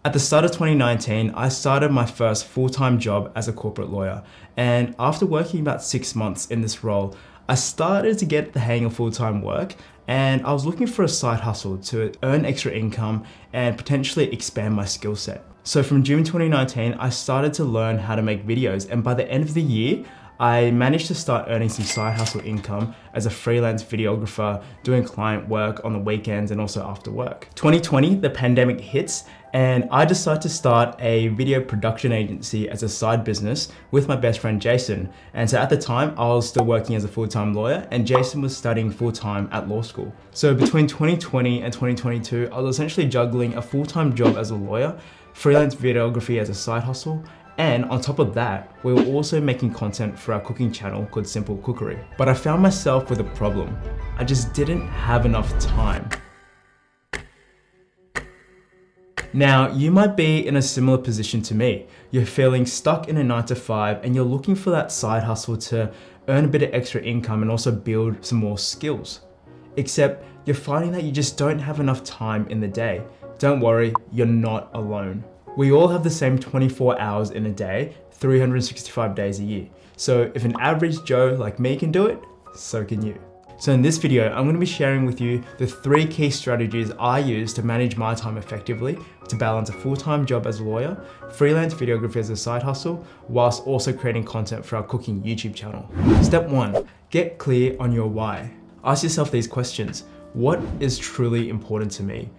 At the start of 2019, I started my first full-time job as a corporate lawyer. And after working about 6 months in this role, I started to get the hang of full-time work, and I was looking for a side hustle to earn extra income and potentially expand my skill set. So from June 2019, I started to learn how to make videos, and by the end of the year, I managed to start earning some side hustle income as a freelance videographer, doing client work on the weekends and also after work. 2020, the pandemic hits, and I decided to start a video production agency as a side business with my best friend Jason. And so at the time, I was still working as a full-time lawyer, and Jason was studying full-time at law school. So between 2020 and 2022, I was essentially juggling a full-time job as a lawyer, freelance videography as a side hustle, and on top of that, we were also making content for our cooking channel called Simple Cookery. But I found myself with a problem. I just didn't have enough time. Now, you might be in a similar position to me. You're feeling stuck in a 9 to 5 and you're looking for that side hustle to earn a bit of extra income and also build some more skills. Except you're finding that you just don't have enough time in the day. Don't worry, you're not alone. We all have the same 24 hours in a day, 365 days a year. So if an average Joe like me can do it, so can you. So in this video, I'm going to be sharing with you the 3 key strategies I use to manage my time effectively to balance a full-time job as a lawyer, freelance videography as a side hustle, whilst also creating content for our cooking YouTube channel. Step 1, get clear on your why. Ask yourself these questions. What is truly important to me?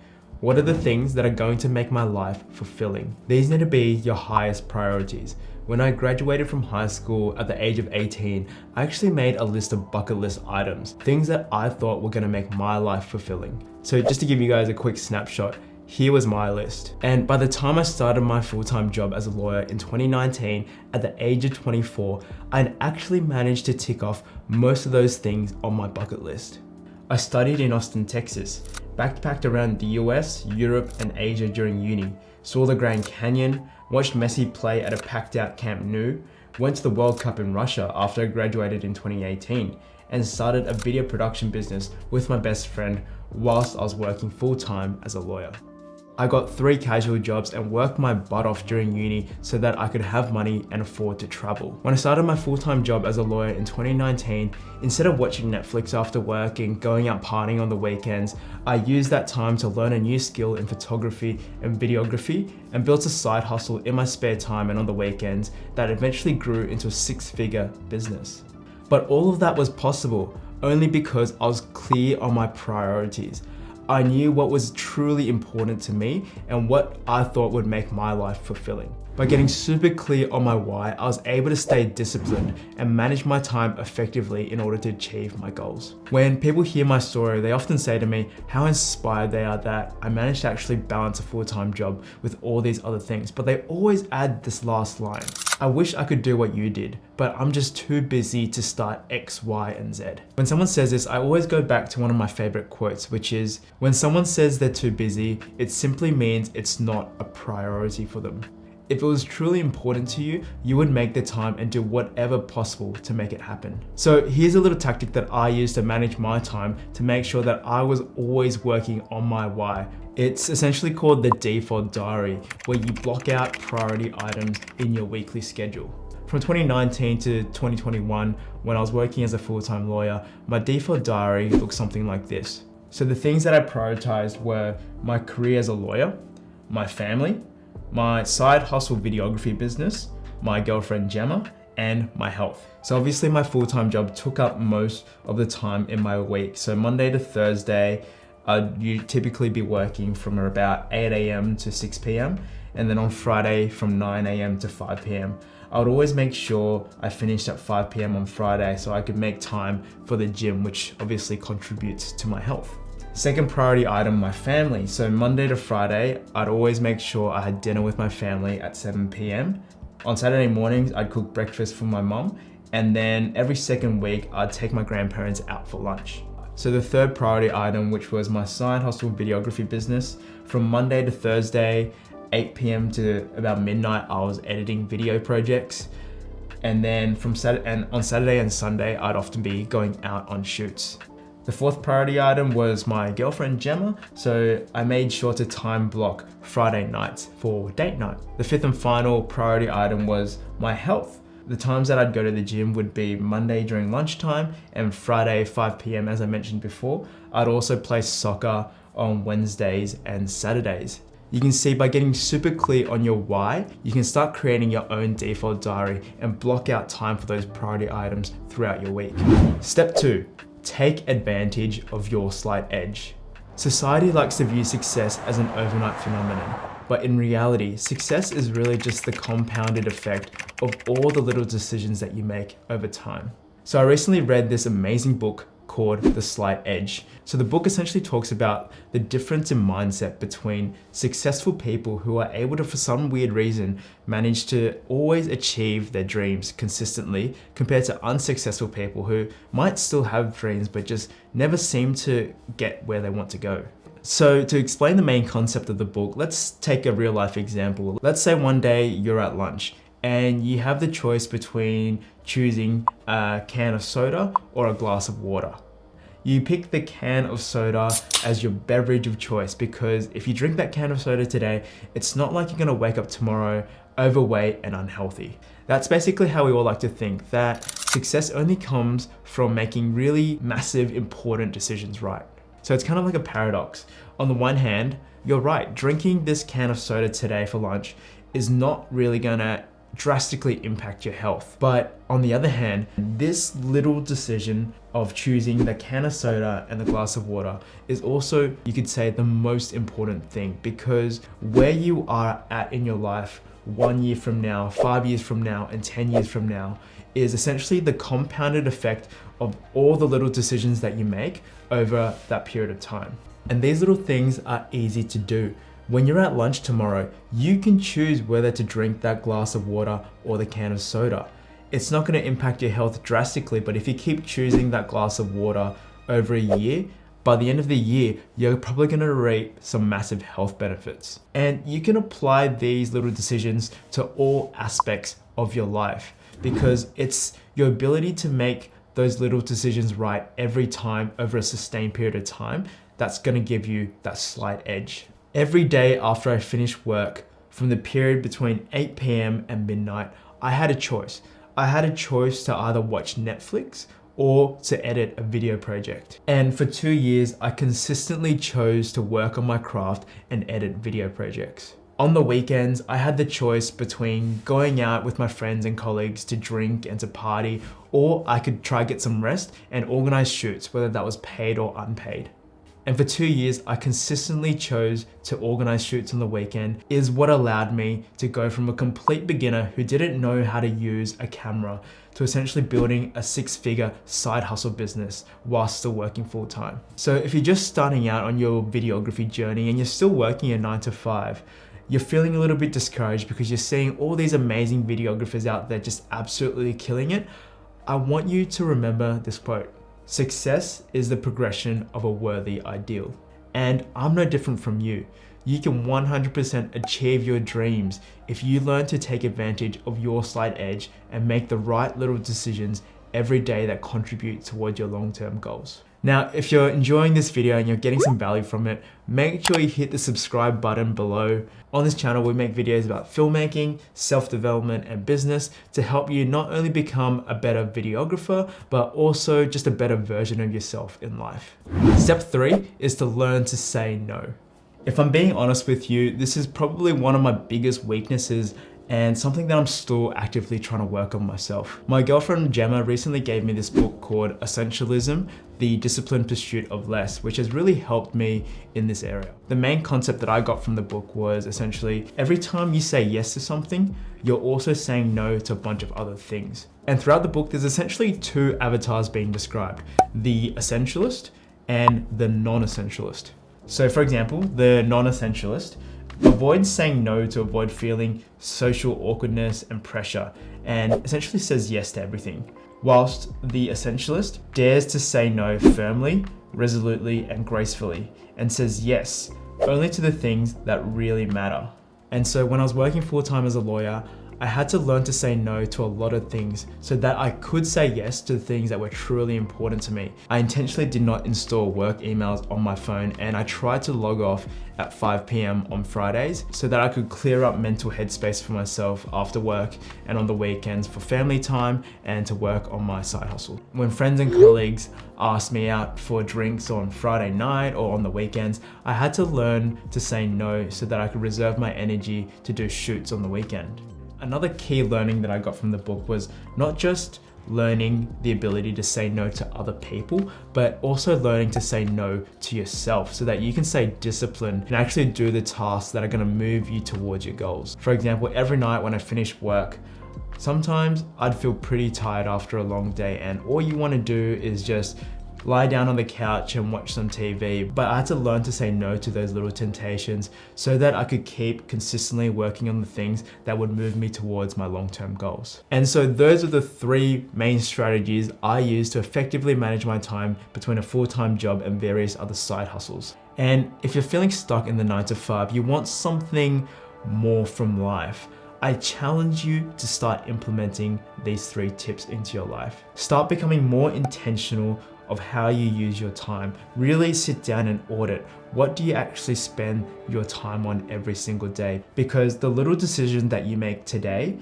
What are the things that are going to make my life fulfilling? These need to be your highest priorities. When I graduated from high school at the age of 18, I actually made a list of bucket list items, things that I thought were gonna make my life fulfilling. So just to give you guys a quick snapshot, here was my list. And by the time I started my full-time job as a lawyer in 2019, at the age of 24, I'd actually managed to tick off most of those things on my bucket list. I studied in Austin, Texas, backpacked around the US, Europe, and Asia during uni, saw the Grand Canyon, watched Messi play at a packed out Camp Nou, went to the World Cup in Russia after I graduated in 2018, and started a video production business with my best friend whilst I was working full-time as a lawyer. I got 3 casual jobs and worked my butt off during uni so that I could have money and afford to travel. When I started my full-time job as a lawyer in 2019, instead of watching Netflix after work and going out partying on the weekends, I used that time to learn a new skill in photography and videography and built a side hustle in my spare time and on the weekends that eventually grew into a 6-figure business. But all of that was possible only because I was clear on my priorities. I knew what was truly important to me and what I thought would make my life fulfilling. By getting super clear on my why, I was able to stay disciplined and manage my time effectively in order to achieve my goals. When people hear my story, they often say to me how inspired they are that I managed to actually balance a full-time job with all these other things, but they always add this last line. I wish I could do what you did, but I'm just too busy to start X, Y, and Z. When someone says this, I always go back to one of my favorite quotes, which is, when someone says they're too busy, it simply means it's not a priority for them. If it was truly important to you, you would make the time and do whatever possible to make it happen. So here's a little tactic that I use to manage my time to make sure that I was always working on my why. It's essentially called the default diary, where you block out priority items in your weekly schedule. From 2019 to 2021, when I was working as a full-time lawyer, my default diary looked something like this. So the things that I prioritized were my career as a lawyer, my family, my side hustle videography business, my girlfriend Gemma, and my health. So obviously my full-time job took up most of the time in my week. So Monday to Thursday, I'd typically be working from about 8 a.m. to 6 p.m. and then on Friday from 9 a.m. to 5 p.m. I would always make sure I finished at 5 p.m. on Friday so I could make time for the gym, which obviously contributes to my health. Second priority item, my family. So Monday to Friday, I'd always make sure I had dinner with my family at 7 p.m. On Saturday mornings, I'd cook breakfast for my mom. And then every second week, I'd take my grandparents out for lunch. So the third priority item, which was my side hustle videography business, from Monday to Thursday, 8 p.m. to about midnight, I was editing video projects. And then on Saturday and Sunday, I'd often be going out on shoots. The fourth priority item was my girlfriend Gemma, so I made sure to time block Friday nights for date night. The fifth and final priority item was my health. The times that I'd go to the gym would be Monday during lunchtime and Friday 5 p.m. as I mentioned before. I'd also play soccer on Wednesdays and Saturdays. You can see by getting super clear on your why, you can start creating your own default diary and block out time for those priority items throughout your week. Step 2, take advantage of your slight edge. Society likes to view success as an overnight phenomenon, but in reality, success is really just the compounded effect of all the little decisions that you make over time. So I recently read this amazing book called The Slight Edge. So the book essentially talks about the difference in mindset between successful people who are able to, for some weird reason, manage to always achieve their dreams consistently compared to unsuccessful people who might still have dreams but just never seem to get where they want to go. So to explain the main concept of the book, let's take a real life example. Let's say one day you're at lunch and you have the choice between choosing a can of soda or a glass of water. You pick the can of soda as your beverage of choice because if you drink that can of soda today, it's not like you're gonna wake up tomorrow overweight and unhealthy. That's basically how we all like to think, that success only comes from making really massive, important decisions right. So it's kind of like a paradox. On the one hand, you're right, drinking this can of soda today for lunch is not really gonna drastically impact your health. But on the other hand, this little decision of choosing the can of soda and the glass of water is also, you could say, the most important thing, because where you are at in your life 1 year from now, 5 years from now, and 10 years from now is essentially the compounded effect of all the little decisions that you make over that period of time. And these little things are easy to do. When you're at lunch tomorrow, you can choose whether to drink that glass of water or the can of soda. It's not going to impact your health drastically, but if you keep choosing that glass of water over a year, by the end of the year, you're probably going to reap some massive health benefits. And you can apply these little decisions to all aspects of your life, because it's your ability to make those little decisions right every time over a sustained period of time that's going to give you that slight edge. Every day after I finished work, from the period between 8 p.m. and midnight, I had a choice. I had a choice to either watch Netflix or to edit a video project. And for 2 years, I consistently chose to work on my craft and edit video projects. On the weekends, I had the choice between going out with my friends and colleagues to drink and to party, or I could try get some rest and organize shoots, whether that was paid or unpaid. And for 2 years, I consistently chose to organize shoots on the weekend, is what allowed me to go from a complete beginner who didn't know how to use a camera to essentially building a 6-figure side hustle business while still working full time. So if you're just starting out on your videography journey and you're still working a 9 to 5, you're feeling a little bit discouraged because you're seeing all these amazing videographers out there just absolutely killing it, I want you to remember this quote. Success is the progression of a worthy ideal. And I'm no different from you. You can 100% achieve your dreams if you learn to take advantage of your slight edge and make the right little decisions every day that contribute towards your long-term goals. Now, if you're enjoying this video and you're getting some value from it, make sure you hit the subscribe button below. On this channel, we make videos about filmmaking, self-development, and business to help you not only become a better videographer, but also just a better version of yourself in life. Step 3 is to learn to say no. If I'm being honest with you, this is probably one of my biggest weaknesses and something that I'm still actively trying to work on myself. My girlfriend Gemma recently gave me this book called Essentialism, The Disciplined Pursuit of Less, which has really helped me in this area. The main concept that I got from the book was essentially every time you say yes to something, you're also saying no to a bunch of other things. And throughout the book, there's essentially 2 avatars being described, the essentialist and the non-essentialist. So for example, the non-essentialist avoids saying no to avoid feeling social awkwardness and pressure, and essentially says yes to everything. Whilst the essentialist dares to say no firmly, resolutely, and gracefully, and says yes only to the things that really matter. And so when I was working full-time as a lawyer, I had to learn to say no to a lot of things so that I could say yes to the things that were truly important to me. I intentionally did not install work emails on my phone, and I tried to log off at 5 p.m. on Fridays so that I could clear up mental headspace for myself after work and on the weekends for family time and to work on my side hustle. When friends and colleagues asked me out for drinks on Friday night or on the weekends, I had to learn to say no so that I could reserve my energy to do shoots on the weekend. Another key learning that I got from the book was not just learning the ability to say no to other people, but also learning to say no to yourself so that you can stay disciplined and actually do the tasks that are going to move you towards your goals. For example, every night when I finish work, sometimes I'd feel pretty tired after a long day, and all you want to do is just lie down on the couch and watch some TV. But I had to learn to say no to those little temptations so that I could keep consistently working on the things that would move me towards my long-term goals. And so those are the 3 main strategies I use to effectively manage my time between a full-time job and various other side hustles. And if you're feeling stuck in the 9 to 5, you want something more from life, I challenge you to start implementing these 3 tips into your life. Start becoming more intentional of how you use your time. Really sit down and audit. What do you actually spend your time on every single day? Because the little decision that you make today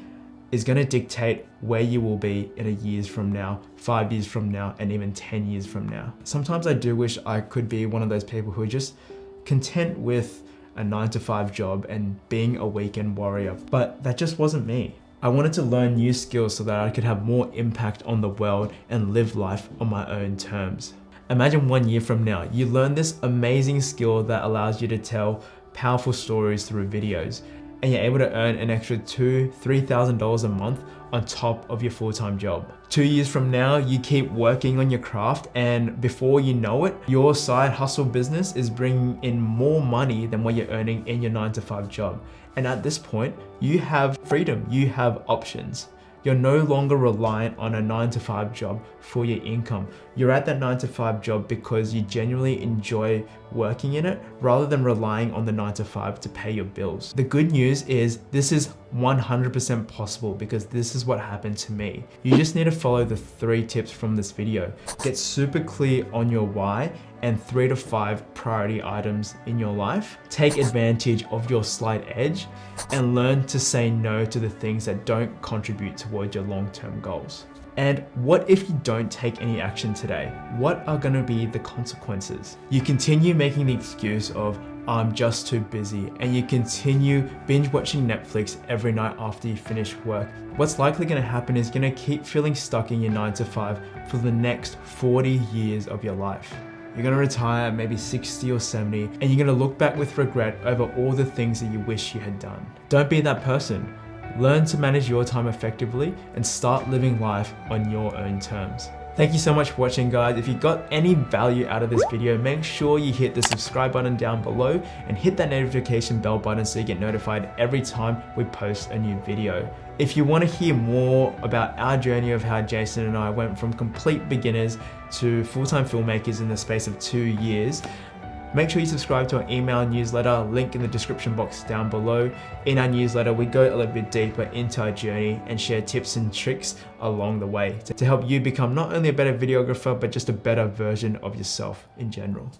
is going to dictate where you will be in a years from now, 5 years from now, and even 10 years from now. Sometimes I do wish I could be one of those people who are just content with a 9 to 5 job and being a weekend warrior, but that just wasn't me. I wanted to learn new skills so that I could have more impact on the world and live life on my own terms. Imagine 1 year from now, you learn this amazing skill that allows you to tell powerful stories through videos, and you're able to earn an extra $2,000-$3,000 a month on top of your full-time job. 2 years from now, you keep working on your craft, and before you know it, your side hustle business is bringing in more money than what you're earning in your 9 to 5 job. And at this point, you have freedom, you have options. You're no longer reliant on a 9 to 5 job for your income. You're at that 9 to 5 job because you genuinely enjoy working in it rather than relying on the 9 to 5 to pay your bills. The good news is this is 100% possible because this is what happened to me. You just need to follow the 3 tips from this video. Get super clear on your why and 3 to 5 priority items in your life. Take advantage of your slight edge and learn to say no to the things that don't contribute towards your long-term goals. And what if you don't take any action today? What are going to be the consequences? You continue making the excuse of, I'm just too busy, and you continue binge watching Netflix every night after you finish work. What's likely going to happen is you're going to keep feeling stuck in your 9 to 5 for the next 40 years of your life. You're going to retire at maybe 60 or 70, and you're going to look back with regret over all the things that you wish you had done. Don't be that person. Learn to manage your time effectively and start living life on your own terms. Thank you so much for watching, guys. If you got any value out of this video, make sure you hit the subscribe button down below and hit that notification bell button so you get notified every time we post a new video. If you want to hear more about our journey of how Jason and I went from complete beginners to full-time filmmakers in the space of 2 years, make sure you subscribe to our email newsletter, link in the description box down below. In our newsletter, we go a little bit deeper into our journey and share tips and tricks along the way to help you become not only a better videographer, but just a better version of yourself in general.